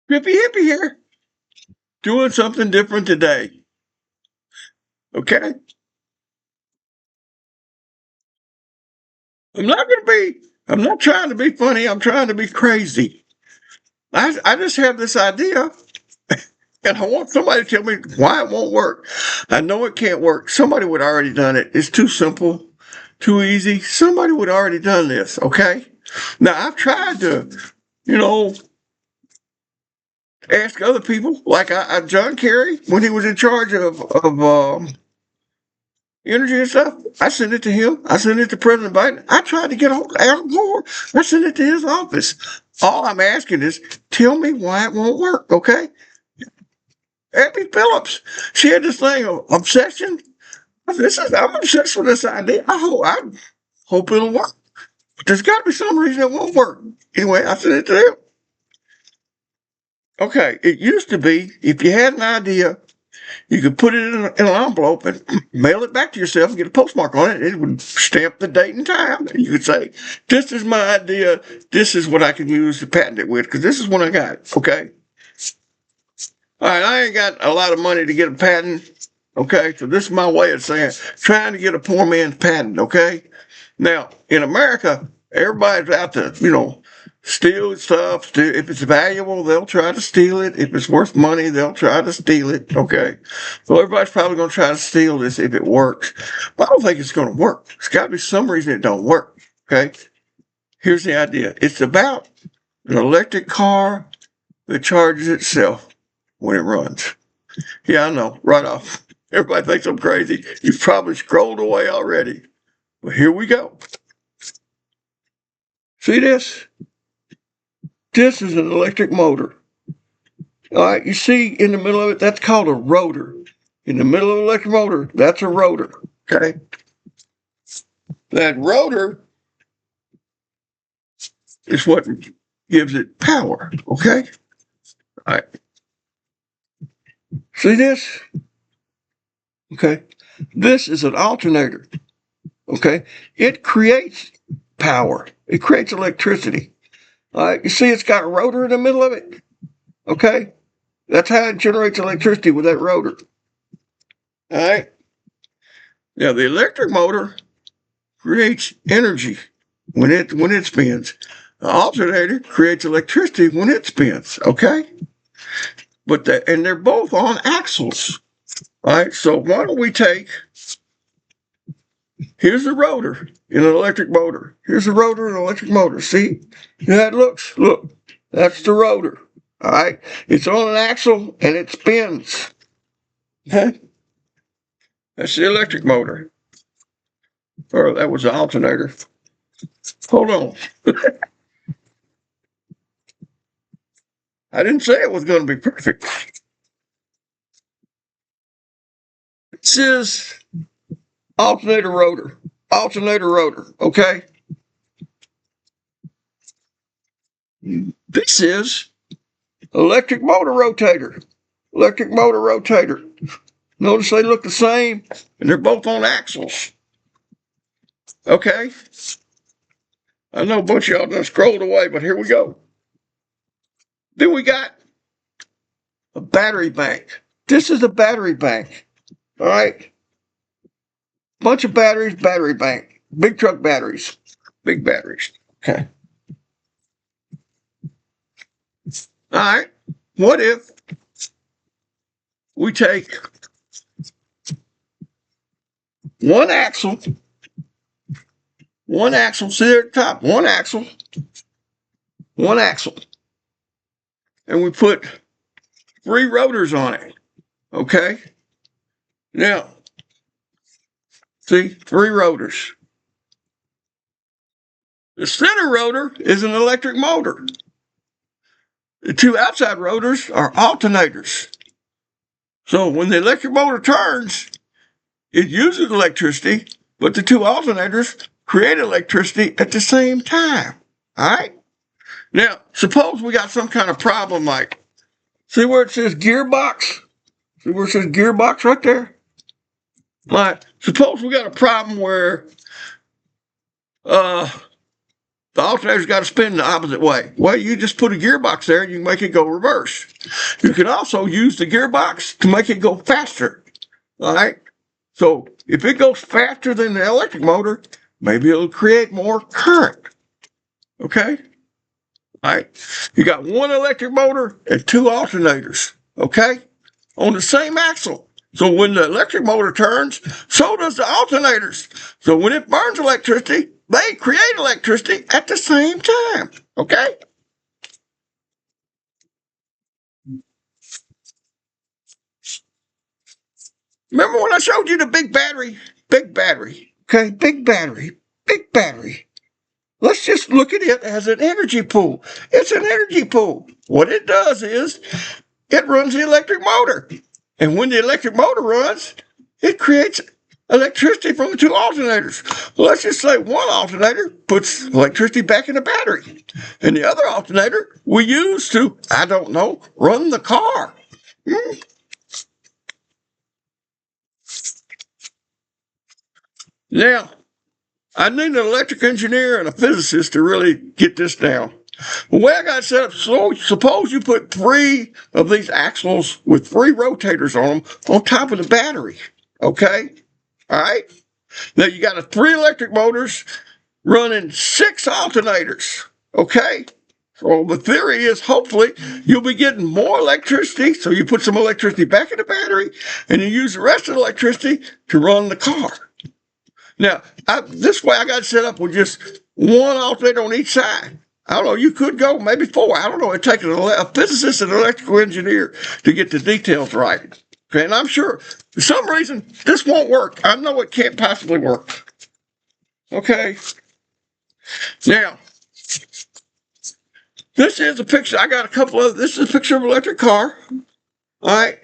Hippie hippie here, doing something different today. Okay, I'm not gonna be. I'm not trying to be funny. I'm trying to be crazy. I just have this idea, and I want somebody to tell me why it won't work. I know it can't work. Somebody would already done it. It's too simple, too easy. Somebody would already done this. Okay. Now I've tried to, you know, ask other people, like John Kerry when he was in charge of energy and stuff. I sent it to him. I sent it to President Biden. I tried to get a hold of Al Gore. I sent it to his office. All I'm asking is, tell me why it won't work, okay? Abby Phillips, she had this thing of obsession. I'm obsessed with this idea. I hope it'll work. But there's got to be some reason it won't work. Anyway, I sent it to them. Okay, it used to be if you had an idea, you could put it in an envelope and mail it back to yourself and get a postmark on it. It would stamp the date and time. And you could say, this is my idea. This is what I can use to patent it with because this is what I got. Okay. All right. I ain't got a lot of money to get a patent. Okay. So this is my way of saying trying to get a poor man's patent. Okay. Now, in America, everybody's out to, steal stuff. If it's valuable, they'll try to steal it. If it's worth money, they'll try to steal it. Okay. So everybody's probably going to try to steal this if it works. But I don't think it's going to work. There's got to be some reason it don't work. Okay. Here's the idea. It's about an electric car that charges itself when it runs. Yeah, I know. Right off. Everybody thinks I'm crazy. You've probably scrolled away already. But here we go. See this? This is an electric motor. All right, you see in the middle of it, that's called a rotor. In the middle of an electric motor, that's a rotor. Okay. That rotor is what gives it power. Okay. All right. See this? Okay. This is an alternator. Okay. It creates power. It creates electricity. All right. You see, it's got a rotor in the middle of it. Okay. That's how it generates electricity with that rotor. All right. Now the electric motor creates energy when it spins. The alternator creates electricity when it spins. Okay, and they're both on axles. All right, so why don't we take? Here's the rotor in an electric motor. Here's the rotor in an electric motor. See how that looks? Look, that's the rotor. All right, it's on an axle and it spins. Okay, that's the electric motor. Or that was the alternator. Hold on. I didn't say it was going to be perfect. This is alternator rotor. Alternator rotor. Okay. This is electric motor rotator. Electric motor rotator. Notice they look the same and they're both on axles. Okay. I know a bunch of y'all done scrolled away, but here we go. Then we got a battery bank. This is a battery bank. All right. Bunch of batteries, battery bank. Big truck batteries. Big batteries. Okay. All right. What if we take one axle, see there at the top, one axle, and we put 3 rotors on it. Okay. Now, see, 3 rotors. The center rotor is an electric motor. The 2 outside rotors are alternators. So when the electric motor turns, it uses electricity, but the 2 alternators create electricity at the same time. All right? Now, suppose we got some kind of problem like, see where it says gearbox? See where it says gearbox right there? Like, suppose we got a problem where The alternator's got to spin the opposite way. Well, you just put a gearbox there and you can make it go reverse. You can also use the gearbox to make it go faster. All right. So if it goes faster than the electric motor, maybe it'll create more current. Okay. All right. You got one electric motor and two alternators. Okay. On the same axle. So when the electric motor turns, so does the alternators. So when it burns electricity, they create electricity at the same time. Okay? Remember when I showed you the big battery? Big battery. Okay? Big battery. Big battery. Let's just look at it as an energy pool. It's an energy pool. What it does is it runs the electric motor. And when the electric motor runs, it creates electricity from the two alternators. Well, let's just say one alternator puts electricity back in the battery. And the other alternator we use to, I don't know, run the car. Now, I need an electric engineer and a physicist to really get this down. The way I got it set up, so suppose you put three of these axles with three rotators on them on top of the battery. Okay? All right? Now you got three electric motors running six alternators. Okay? So the theory is hopefully you'll be getting more electricity. So you put some electricity back in the battery and you use the rest of the electricity to run the car. Now, this way I got it set up with just one alternator on each side. I don't know, you could go maybe four. I don't know. It takes a physicist and an electrical engineer to get the details right. Okay, and I'm sure for some reason this won't work. I know it can't possibly work. Okay. Now, this is a picture. I got a couple of, this is a picture of an electric car. All right.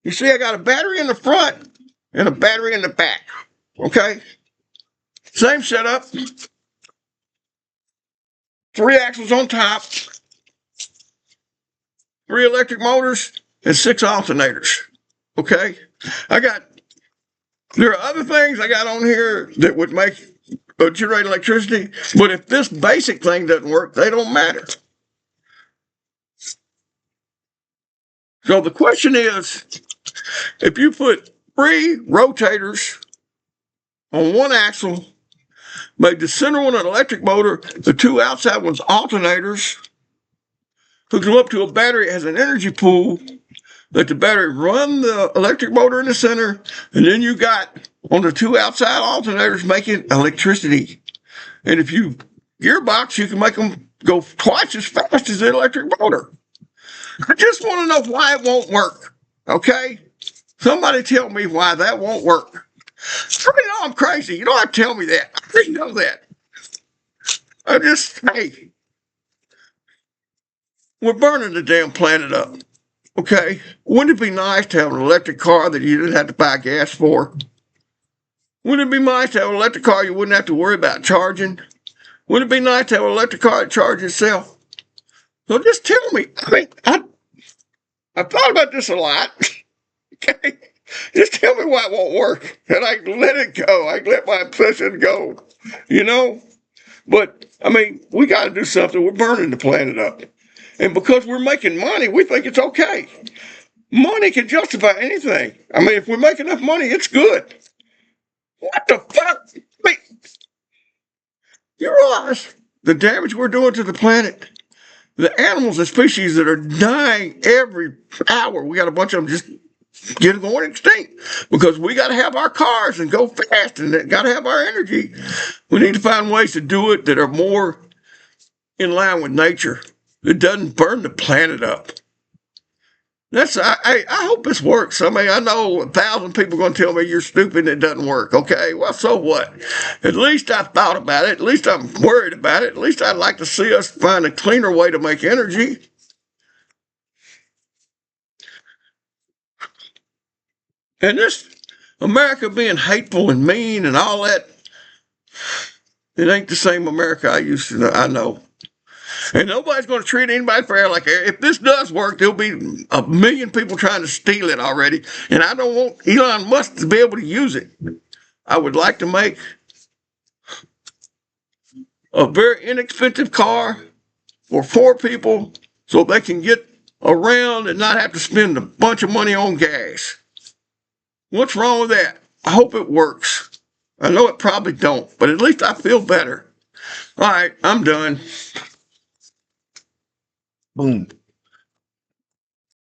You see, I got a battery in the front and a battery in the back. Okay. Same setup. Three axles on top, three electric motors, and six alternators. Okay? There are other things I got on here that would generate electricity, but if this basic thing doesn't work, they don't matter. So the question is, if you put three rotators on one axle, make the center one an electric motor, the two outside ones alternators, hook them up to a battery as an energy pool, let the battery run the electric motor in the center, and then you got on the two outside alternators making electricity. And if you gearbox, you can make them go twice as fast as the electric motor. I just want to know why it won't work. Okay? Somebody tell me why that won't work. You know I'm crazy. You don't have to tell me that. I already know that. Hey, we're burning the damn planet up. Okay? Wouldn't it be nice to have an electric car that you didn't have to buy gas for? Wouldn't it be nice to have an electric car you wouldn't have to worry about charging? Wouldn't it be nice to have an electric car that charges itself? So just tell me. I thought about this a lot. Okay? Just tell me why it won't work, and I can let it go. I can let my obsession go, you know? But, I mean, we got to do something. We're burning the planet up. And because we're making money, we think it's okay. Money can justify anything. I mean, if we make enough money, it's good. What the fuck? I mean, you realize the damage we're doing to the planet? The animals and species that are dying every hour, we got a bunch of them just going extinct because we got to have our cars and go fast and got to have our energy. We need to find ways to do it that are more in line with nature. It doesn't burn the planet up. I hope this works. I mean, I know 1,000 people are going to tell me you're stupid and it doesn't work. Okay, well, so what? At least I thought about it. At least I'm worried about it. At least I'd like to see us find a cleaner way to make energy. And this America being hateful and mean and all that, it ain't the same America I used to know. I know. And nobody's going to treat anybody fair. Like, if this does work, there'll be 1 million people trying to steal it already. And I don't want Elon Musk to be able to use it. I would like to make a very inexpensive car for 4 people so they can get around and not have to spend a bunch of money on gas. What's wrong with that? I hope it works. I know it probably don't, but at least I feel better. All right, I'm done. Boom.